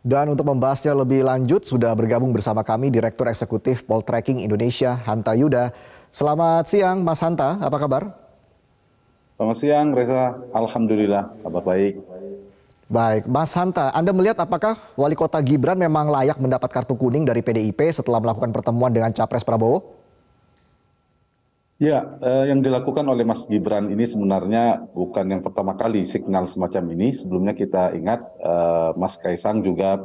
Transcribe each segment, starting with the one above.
Dan untuk membahasnya lebih lanjut, sudah bergabung bersama kami Direktur Eksekutif Poltreking Indonesia, Hanta Yuda. Selamat siang, Mas Hanta. Apa kabar? Selamat siang, Reza. Alhamdulillah, kabar baik. Baik, Mas Hanta, Anda melihat apakah Wali Kota Gibran memang layak mendapat kartu kuning dari PDIP setelah melakukan pertemuan dengan Capres Prabowo? Ya, yang dilakukan oleh Mas Gibran ini sebenarnya bukan yang pertama kali signal semacam ini. Sebelumnya kita ingat Mas Kaisang juga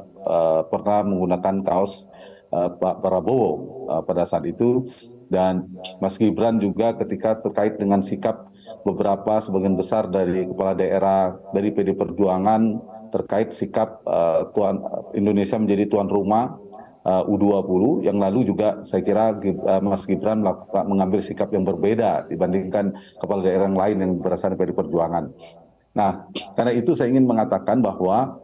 pernah menggunakan kaos Pak Prabowo pada saat itu. Dan Mas Gibran juga ketika terkait dengan sikap beberapa sebagian besar dari kepala daerah dari PD Perjuangan terkait sikap Indonesia menjadi tuan rumah U20 yang lalu juga saya kira Mas Gibran mengambil sikap yang berbeda dibandingkan kepala daerah yang lain yang berasal dari Perjuangan. Nah, karena itu saya ingin mengatakan bahwa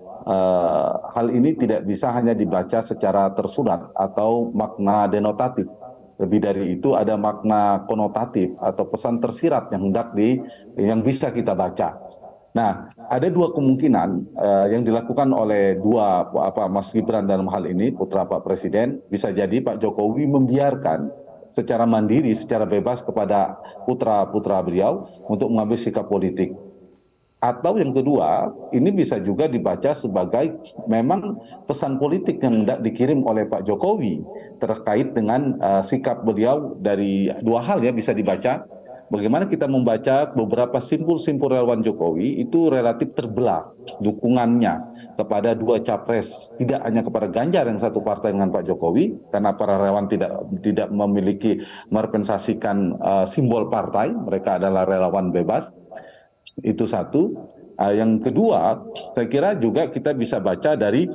hal ini tidak bisa hanya dibaca secara tersurat atau makna denotatif. Lebih dari itu ada makna konotatif atau pesan tersirat yang bisa kita baca. Nah, ada dua kemungkinan yang dilakukan oleh Mas Gibran dalam hal ini, putra Pak Presiden. Bisa jadi Pak Jokowi membiarkan secara mandiri, secara bebas kepada putra-putra beliau untuk mengambil sikap politik. Atau yang kedua, ini bisa juga dibaca sebagai memang pesan politik yang hendak dikirim oleh Pak Jokowi terkait dengan sikap beliau dari dua hal ya bisa dibaca. Bagaimana kita membaca beberapa simpul-simpul relawan Jokowi itu relatif terbelah dukungannya kepada dua capres, tidak hanya kepada Ganjar yang satu partai dengan Pak Jokowi, karena para relawan tidak memiliki merepresentasikan simbol partai, mereka adalah relawan bebas. Itu satu. Yang kedua, saya kira juga kita bisa baca dari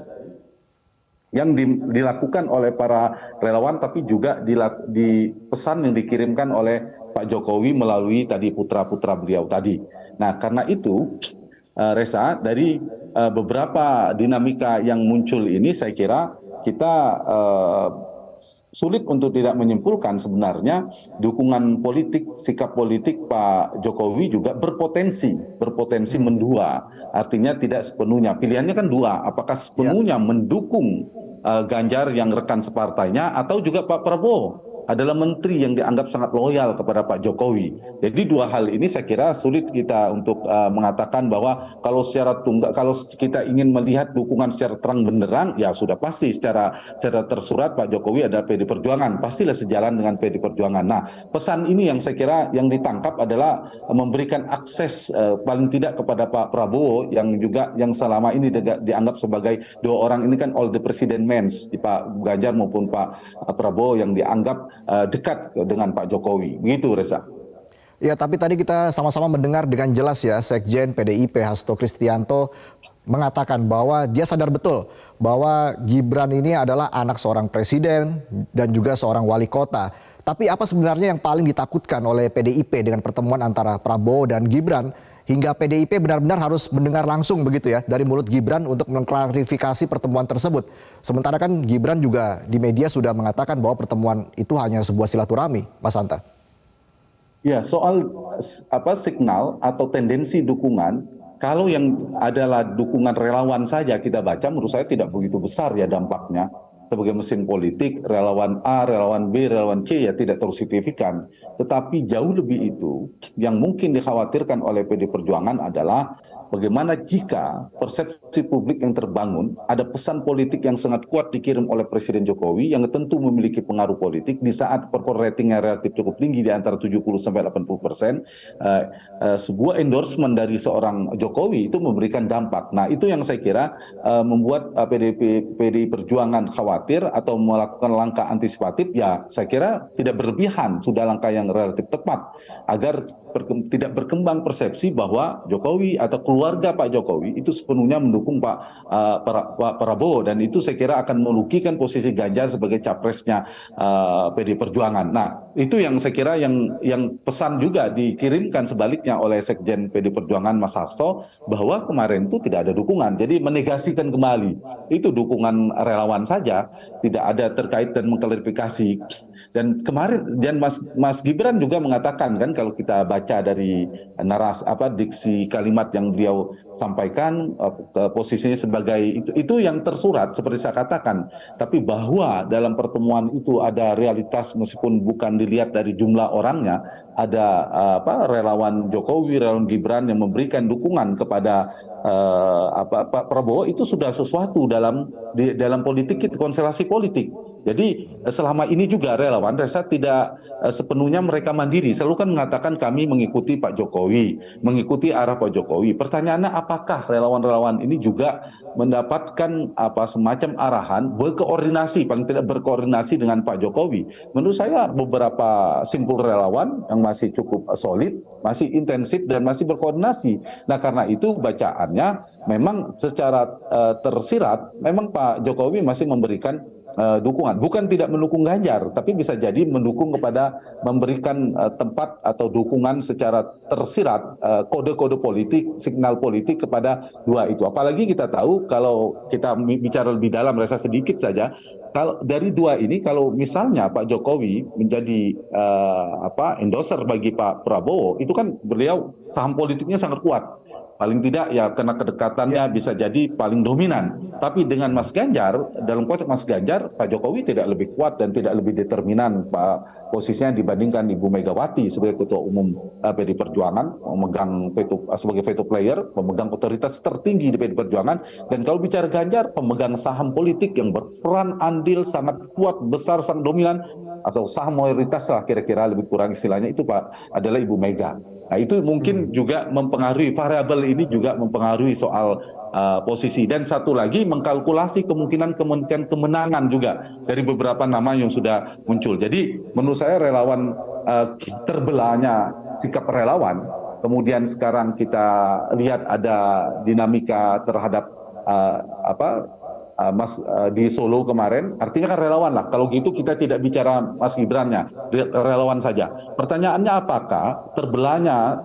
yang dilakukan oleh para relawan, tapi juga di pesan yang dikirimkan oleh Pak Jokowi melalui tadi putra-putra beliau tadi. Nah, karena itu, Reza, dari beberapa dinamika yang muncul ini, saya kira kita sulit untuk tidak menyimpulkan sebenarnya dukungan politik, sikap politik Pak Jokowi juga berpotensi mendua. Artinya tidak sepenuhnya. Pilihannya kan dua, apakah Ya. sepenuhnya mendukung Ganjar yang rekan separtainya atau juga Pak Prabowo adalah menteri yang dianggap sangat loyal kepada Pak Jokowi. Jadi dua hal ini saya kira sulit kita untuk mengatakan bahwa kalau secara tunggal, kalau kita ingin melihat dukungan secara terang benderang, ya sudah pasti secara tersurat Pak Jokowi ada PD Perjuangan, pastilah sejalan dengan PD Perjuangan. Nah, pesan ini yang saya kira yang ditangkap adalah memberikan akses paling tidak kepada Pak Prabowo yang selama ini dianggap sebagai dua orang ini kan all the president men, Pak Ganjar maupun Pak Prabowo yang dianggap dekat dengan Pak Jokowi. Begitu, Reza. Ya, tapi tadi kita sama-sama mendengar dengan jelas ya, Sekjen PDIP Hasto Kristianto mengatakan bahwa dia sadar betul bahwa Gibran ini adalah anak seorang presiden dan juga seorang wali kota. Tapi apa sebenarnya yang paling ditakutkan oleh PDIP dengan pertemuan antara Prabowo dan Gibran hingga PDIP benar-benar harus mendengar langsung begitu ya dari mulut Gibran untuk mengklarifikasi pertemuan tersebut. Sementara kan Gibran juga di media sudah mengatakan bahwa pertemuan itu hanya sebuah silaturahmi, Mas Hanta. Ya, soal signal atau tendensi dukungan, kalau yang adalah dukungan relawan saja kita baca, menurut saya tidak begitu besar ya dampaknya. Sebagai mesin politik, relawan A, relawan B, relawan C ya tidak terlalu signifikan. Tetapi jauh lebih itu, yang mungkin dikhawatirkan oleh PD Perjuangan adalah bagaimana jika persepsi publik yang terbangun, ada pesan politik yang sangat kuat dikirim oleh Presiden Jokowi yang tentu memiliki pengaruh politik di saat approval ratingnya relatif cukup tinggi di antara 70-80%, sebuah endorsement dari seorang Jokowi itu memberikan dampak. Nah, itu yang saya kira membuat PDI Perjuangan khawatir atau melakukan langkah antisipatif, ya saya kira tidak berlebihan, sudah langkah yang relatif tepat agar tidak berkembang persepsi bahwa Jokowi atau keluarga Pak Jokowi itu sepenuhnya mendukung Pak Prabowo, dan itu saya kira akan merugikan posisi Ganjar sebagai capresnya PD Perjuangan. Nah, itu yang saya kira yang pesan juga dikirimkan sebaliknya oleh Sekjen PD Perjuangan Mas Hasto bahwa kemarin itu tidak ada dukungan. Jadi menegasikan kembali itu dukungan relawan saja, tidak ada terkait dan mengklarifikasi Dan kemarin Mas Gibran juga mengatakan kan, kalau kita baca dari narasi diksi kalimat yang beliau sampaikan, posisinya sebagai itu yang tersurat seperti saya katakan. Tapi bahwa dalam pertemuan itu ada realitas, meskipun bukan dilihat dari jumlah orangnya, ada relawan Jokowi, relawan Gibran yang memberikan dukungan kepada Pak Prabowo, itu sudah sesuatu dalam politik, konstelasi politik. Jadi selama ini juga relawan saya tidak sepenuhnya mereka mandiri, selalu kan mengatakan kami mengikuti Pak Jokowi, mengikuti arah Pak Jokowi. Pertanyaannya, apakah relawan-relawan ini juga mendapatkan semacam arahan, berkoordinasi, paling tidak berkoordinasi dengan Pak Jokowi? Menurut saya beberapa simpul relawan yang masih cukup solid, masih intensif dan masih berkoordinasi. Nah, karena itu bacaannya memang secara tersirat memang Pak Jokowi masih memberikan dukungan, bukan tidak mendukung Ganjar, tapi bisa jadi mendukung kepada, memberikan tempat atau dukungan secara tersirat, kode-kode politik, signal politik kepada dua itu. Apalagi kita tahu, kalau kita bicara lebih dalam, rasa sedikit saja, kalau dari dua ini, kalau misalnya Pak Jokowi menjadi endorser bagi Pak Prabowo, itu kan beliau saham politiknya sangat kuat. Paling tidak ya karena kedekatannya bisa jadi paling dominan. Tapi dengan Mas Ganjar, dalam konteks Mas Ganjar, Pak Jokowi tidak lebih kuat dan tidak lebih determinan posisinya dibandingkan Ibu Megawati sebagai Ketua Umum PDI Perjuangan, memegang sebagai veto player, memegang otoritas tertinggi di PDI Perjuangan. Dan kalau bicara Ganjar, pemegang saham politik yang berperan andil sangat kuat, besar, sangat dominan, atau saham mayoritas lah kira-kira, lebih kurang istilahnya, itu Pak adalah Ibu Mega. Nah, itu mungkin juga mempengaruhi, variabel ini juga mempengaruhi soal posisi. Dan satu lagi, mengkalkulasi kemungkinan kemenangan juga dari beberapa nama yang sudah muncul. Jadi menurut saya relawan, terbelahnya sikap relawan, kemudian sekarang kita lihat ada dinamika terhadap di Solo kemarin, artinya kan relawan lah. Kalau gitu kita tidak bicara Mas Gibrannya, relawan saja. Pertanyaannya, apakah terbelahnya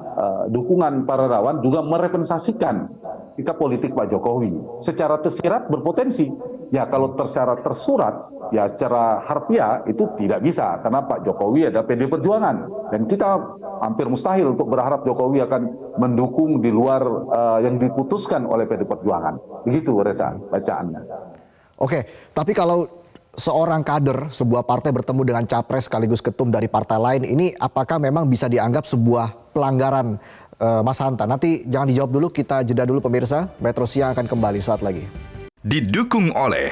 dukungan para relawan juga merepresentasikan sikap politik Pak Jokowi? Secara tersirat berpotensi. Ya kalau secara tersurat, ya secara harfiah itu tidak bisa, karena Pak Jokowi ada PDI Perjuangan. Dan kita hampir mustahil untuk berharap Jokowi akan mendukung di luar yang diputuskan oleh PDI Perjuangan. Begitu Reza bacaannya. Oke, tapi kalau seorang kader sebuah partai bertemu dengan capres sekaligus ketum dari partai lain, ini apakah memang bisa dianggap sebuah pelanggaran, Mas Hanta? Nanti jangan dijawab dulu, kita jeda dulu pemirsa. Metro Siang akan kembali saat lagi. Didukung oleh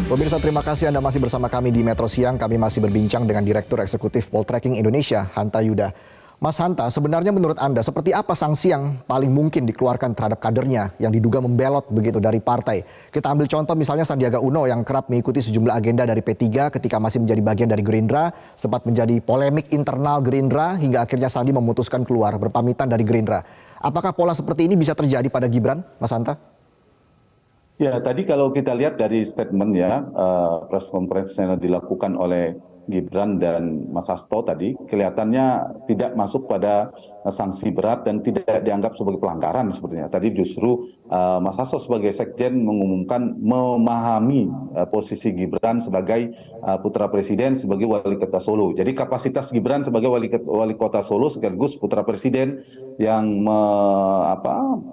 Pemirsa, terima kasih Anda masih bersama kami di Metro Siang. Kami masih berbincang dengan Direktur Eksekutif Poltreking Indonesia, Hanta Yuda. Mas Hanta, sebenarnya menurut Anda seperti apa sanksi yang paling mungkin dikeluarkan terhadap kadernya yang diduga membelot begitu dari partai? Kita ambil contoh misalnya Sandiaga Uno yang kerap mengikuti sejumlah agenda dari P3 ketika masih menjadi bagian dari Gerindra, sempat menjadi polemik internal Gerindra hingga akhirnya Sandi memutuskan keluar berpamitan dari Gerindra. Apakah pola seperti ini bisa terjadi pada Gibran, Mas Hanta? Ya, tadi kalau kita lihat dari statement ya, press conference yang dilakukan oleh Gibran dan Mas Hasto tadi, kelihatannya tidak masuk pada sanksi berat dan tidak dianggap sebagai pelanggaran sepertinya. Tadi justru Mas Hasto sebagai sekjen mengumumkan memahami posisi Gibran sebagai putra presiden, sebagai wali kota Solo. Jadi kapasitas Gibran sebagai wali kota Solo sekaligus putra presiden yang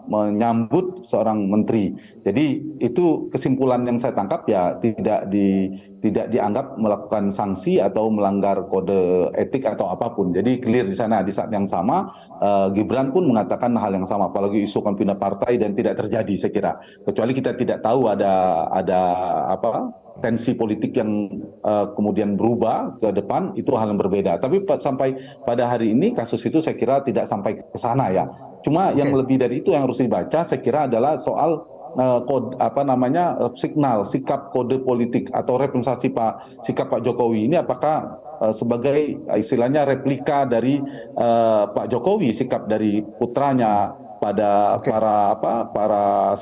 menyambut seorang menteri. Jadi itu kesimpulan yang saya tangkap, ya tidak dianggap melakukan sanksi atau melanggar kode etik atau apapun. Jadi clear di sana. Di saat yang sama Gibran pun mengatakan hal yang sama, apalagi isu pindah partai, dan tidak terjadi saya kira. Kecuali kita tidak tahu ada tensi politik yang kemudian berubah ke depan, itu hal yang berbeda. Tapi sampai pada hari ini kasus itu saya kira tidak sampai ke sana ya. Cuma yang lebih dari itu yang harus dibaca saya kira adalah soal signal, sikap kode politik atau representasi sikap Pak Jokowi ini, apakah sebagai istilahnya replika dari Pak Jokowi, sikap dari putranya pada para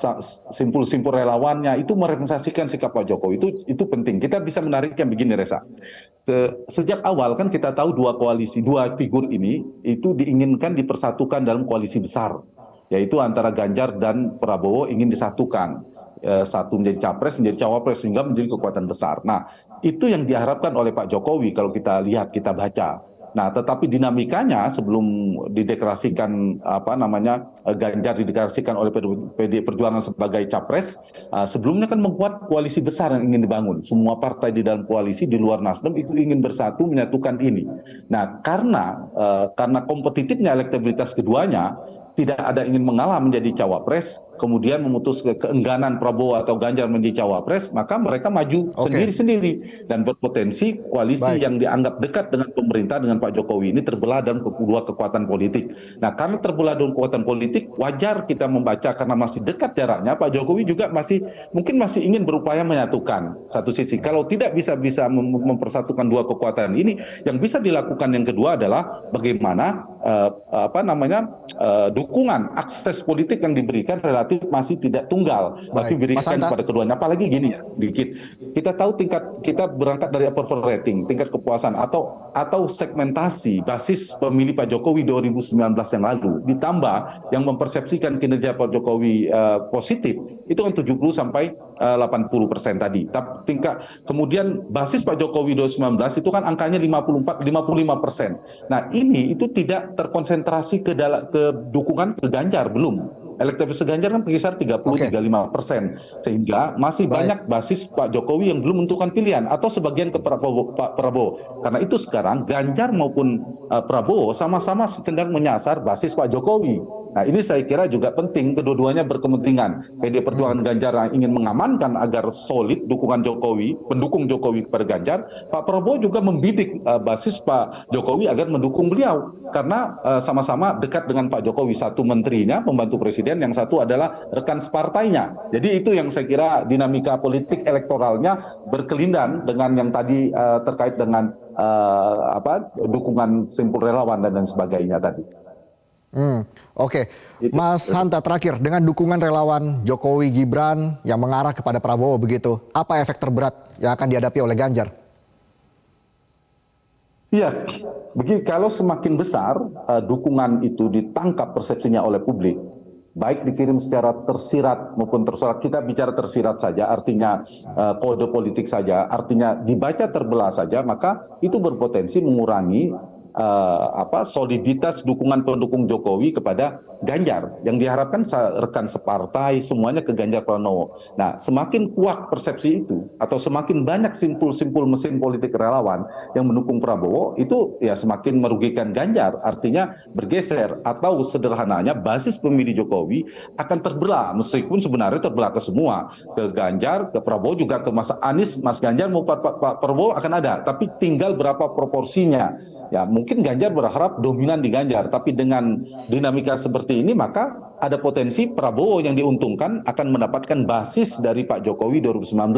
simpul-simpul relawannya itu merepresentasikan sikap Pak Jokowi. Itu penting. Kita bisa menariknya begini, Reza. Sejak awal kan kita tahu dua figur ini itu diinginkan dipersatukan dalam koalisi besar, yaitu antara Ganjar dan Prabowo ingin disatukan. satu menjadi capres, menjadi cawapres, sehingga menjadi kekuatan besar. Nah, itu yang diharapkan oleh Pak Jokowi kalau kita lihat, kita baca. Nah, tetapi dinamikanya sebelum dideklarasikan Ganjar dideklarasikan oleh PD Perjuangan sebagai capres, sebelumnya kan membuat koalisi besar yang ingin dibangun. Semua partai di dalam koalisi di luar Nasdem itu ingin bersatu menyatukan ini. Nah, karena kompetitifnya elektabilitas keduanya, tidak ada ingin mengalah menjadi cawapres, kemudian memutus keengganan Prabowo atau Ganjar menjadi cawapres, maka mereka maju sendiri-sendiri dan berpotensi koalisi yang dianggap dekat dengan pemerintah, dengan Pak Jokowi ini terbelah dalam dua kekuatan politik. Nah, karena terbelah dalam kekuatan politik, wajar kita membaca karena masih dekat jaraknya, Pak Jokowi juga mungkin masih ingin berupaya menyatukan satu sisi. Kalau tidak bisa mempersatukan dua kekuatan ini, yang bisa dilakukan yang kedua adalah bagaimana dukungan akses politik yang diberikan relatif masih tidak tunggal, tapi diberikan kepada keduanya. Apalagi gini ya, sedikit kita tahu kita berangkat dari approval rating, tingkat kepuasan atau segmentasi basis pemilih Pak Jokowi 2019 yang lalu, ditambah yang mempersepsikan kinerja Pak Jokowi positif, itu kan 70 sampai 80% tadi. Tapi kemudian basis Pak Jokowi 2019 itu kan angkanya 55%. Nah, itu tidak terkonsentrasi ke dukungan ke Ganjar, belum. Elektabilitas Ganjar kan berkisar 30-35%, sehingga masih banyak basis Pak Jokowi yang belum menentukan pilihan atau sebagian ke Pak Prabowo. Karena itu sekarang Ganjar maupun Prabowo sama-sama sedang menyasar basis Pak Jokowi. Nah, ini saya kira juga penting, kedua-duanya berkepentingan. PD Perjuangan Ganjar yang ingin mengamankan agar solid dukungan Jokowi, pendukung Jokowi kepada Ganjar. Pak Prabowo juga membidik basis Pak Jokowi agar mendukung beliau, karena sama-sama dekat dengan Pak Jokowi. Satu menterinya, pembantu presiden, yang satu adalah rekan separtainya. Jadi itu yang saya kira dinamika politik elektoralnya berkelindan dengan yang tadi terkait dengan dukungan simpul relawan dan sebagainya tadi. Oke. Mas Hanta, terakhir, dengan dukungan relawan Jokowi Gibran yang mengarah kepada Prabowo begitu, apa efek terberat yang akan dihadapi oleh Ganjar? Iya, kalau semakin besar dukungan itu ditangkap persepsinya oleh publik, baik dikirim secara tersirat maupun tersurat. Kita bicara tersirat saja, artinya kode politik saja, artinya dibaca terbelah saja, maka itu berpotensi mengurangi soliditas dukungan pendukung Jokowi kepada Ganjar, yang diharapkan rekan separtai semuanya ke Ganjar Pranowo. Nah, semakin kuat persepsi itu atau semakin banyak simpul-simpul mesin politik relawan yang mendukung Prabowo, itu ya semakin merugikan Ganjar, artinya bergeser, atau sederhananya basis pemilih Jokowi akan terbelah, meskipun sebenarnya terbelah ke semua, ke Ganjar, ke Prabowo, juga ke Mas Anies, Mas Ganjar maupun Pak Prabowo akan ada, tapi tinggal berapa proporsinya. Ya, mungkin Ganjar berharap dominan di Ganjar, tapi dengan dinamika seperti ini, maka ada potensi Prabowo yang diuntungkan akan mendapatkan basis dari Pak Jokowi 2019.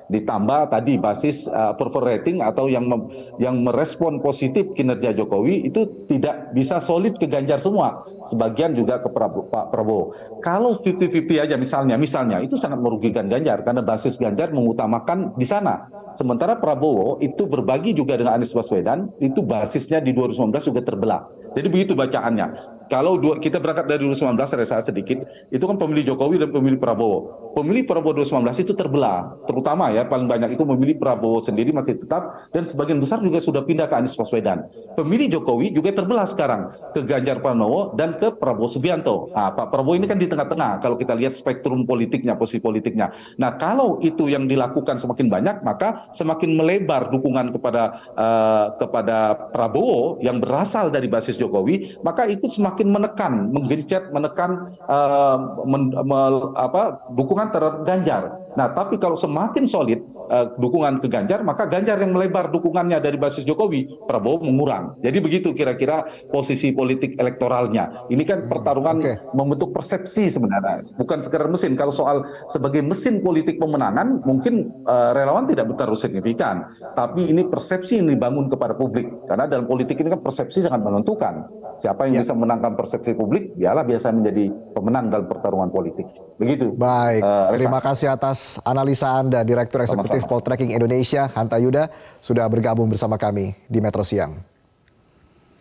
Ditambah tadi basis approval rating atau yang merespon positif kinerja Jokowi itu tidak bisa solid ke Ganjar semua. Sebagian juga ke Pak Prabowo. Kalau 50-50 aja misalnya itu sangat merugikan Ganjar karena basis Ganjar mengutamakan di sana. Sementara Prabowo itu berbagi juga dengan Anies Baswedan, itu basisnya di 2019 juga terbelah. Jadi begitu bacaannya. Kalau kita berangkat dari 2019, saya sedikit, itu kan pemilih Jokowi dan pemilih Prabowo. Pemilih Prabowo 2019 itu terbelah, terutama ya paling banyak itu memilih Prabowo sendiri masih tetap, dan sebagian besar juga sudah pindah ke Anies Baswedan. Pemilih Jokowi juga terbelah sekarang ke Ganjar Pranowo dan ke Prabowo Subianto. Nah, Pak Prabowo ini kan di tengah-tengah kalau kita lihat spektrum politiknya, posisi politiknya. Nah, kalau itu yang dilakukan semakin banyak, maka semakin melebar dukungan kepada Prabowo yang berasal dari basis Jokowi, maka itu semakin menekan, menggencet, menekan dukungan terhadap Ganjar. Nah, tapi kalau semakin solid dukungan ke Ganjar, maka Ganjar yang melebar dukungannya dari basis Jokowi, Prabowo mengurang. Jadi begitu kira-kira posisi politik elektoralnya. Ini kan pertarungan membentuk persepsi sebenarnya, bukan sekedar mesin. Kalau soal sebagai mesin politik pemenangan, mungkin relawan tidak terlalu signifikan. Tapi ini persepsi yang dibangun kepada publik. Karena dalam politik ini kan persepsi sangat menentukan. Siapa yang bisa menangkan persepsi publik, dialah biasa menjadi pemenang dalam pertarungan politik. Begitu. Baik, terima kasih atas analisa Anda, Direktur Eksekutif Poltreking Indonesia, Hanta Yuda, sudah bergabung bersama kami di Metro Siang.